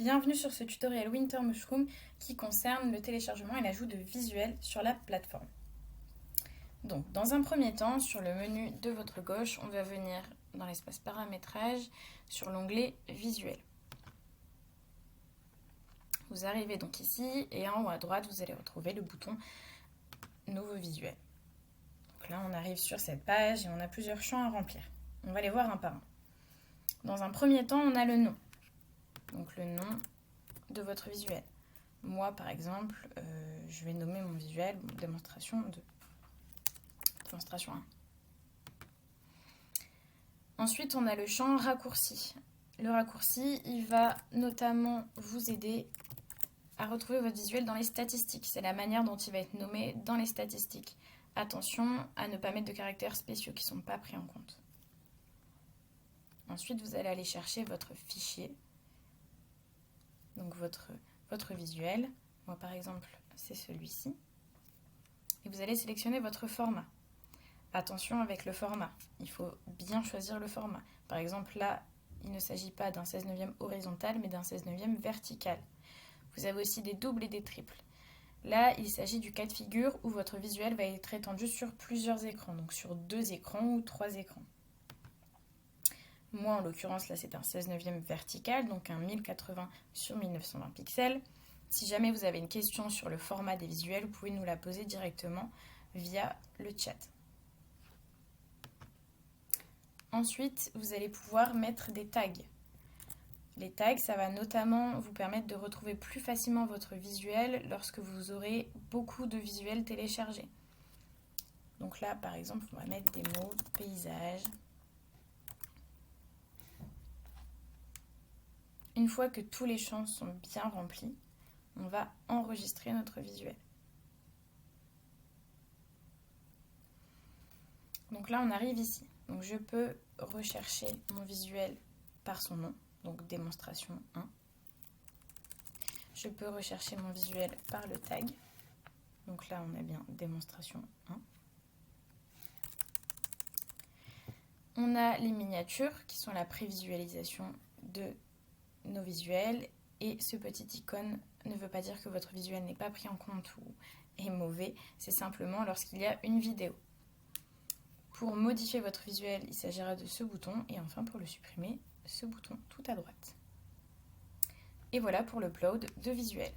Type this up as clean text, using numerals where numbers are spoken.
Bienvenue sur ce tutoriel Winter Mushroom qui concerne le téléchargement et l'ajout de visuels sur la plateforme. Donc, dans un premier temps, sur le menu de votre gauche, on va venir dans l'espace paramétrage sur l'onglet visuel. Vous arrivez donc ici et en haut à droite, vous allez retrouver le bouton nouveau visuel. Donc là, on arrive sur cette page et on a plusieurs champs à remplir. On va les voir un par un. Dans un premier temps, on a le nom. Donc le nom de votre visuel. Moi, par exemple, je vais nommer mon visuel démonstration 2. Démonstration 1. Ensuite, on a le champ raccourci. Le raccourci, il va notamment vous aider à retrouver votre visuel dans les statistiques. C'est la manière dont il va être nommé dans les statistiques. Attention à ne pas mettre de caractères spéciaux qui ne sont pas pris en compte. Ensuite, vous allez aller chercher votre fichier. Donc votre visuel. Moi, par exemple, c'est celui-ci. Et vous allez sélectionner votre format. Attention avec le format. Il faut bien choisir le format. Par exemple, là, il ne s'agit pas d'un 16/9 horizontal, mais d'un 16/9 vertical. Vous avez aussi des doubles et des triples. Là, il s'agit du cas de figure où votre visuel va être étendu sur plusieurs écrans, donc sur 2 écrans ou 3 écrans. Moi, en l'occurrence, là, c'est un 16/9 vertical, donc un 1080 sur 1920 pixels. Si jamais vous avez une question sur le format des visuels, vous pouvez nous la poser directement via le chat. Ensuite, vous allez pouvoir mettre des tags. Les tags, ça va notamment vous permettre de retrouver plus facilement votre visuel lorsque vous aurez beaucoup de visuels téléchargés. Donc là, par exemple, on va mettre des mots paysage. Une fois que tous les champs sont bien remplis, on va enregistrer notre visuel. Donc là, on arrive ici. Donc je peux rechercher mon visuel par son nom, donc démonstration 1. Je peux rechercher mon visuel par le tag. Donc là, on a bien démonstration 1. On a les miniatures qui sont la prévisualisation de nos visuels. Et ce petit icône ne veut pas dire que votre visuel n'est pas pris en compte ou est mauvais. C'est simplement lorsqu'il y a une vidéo. Pour modifier votre visuel, il s'agira de ce bouton. Et enfin, pour le supprimer, ce bouton tout à droite. Et voilà pour l'upload de visuel.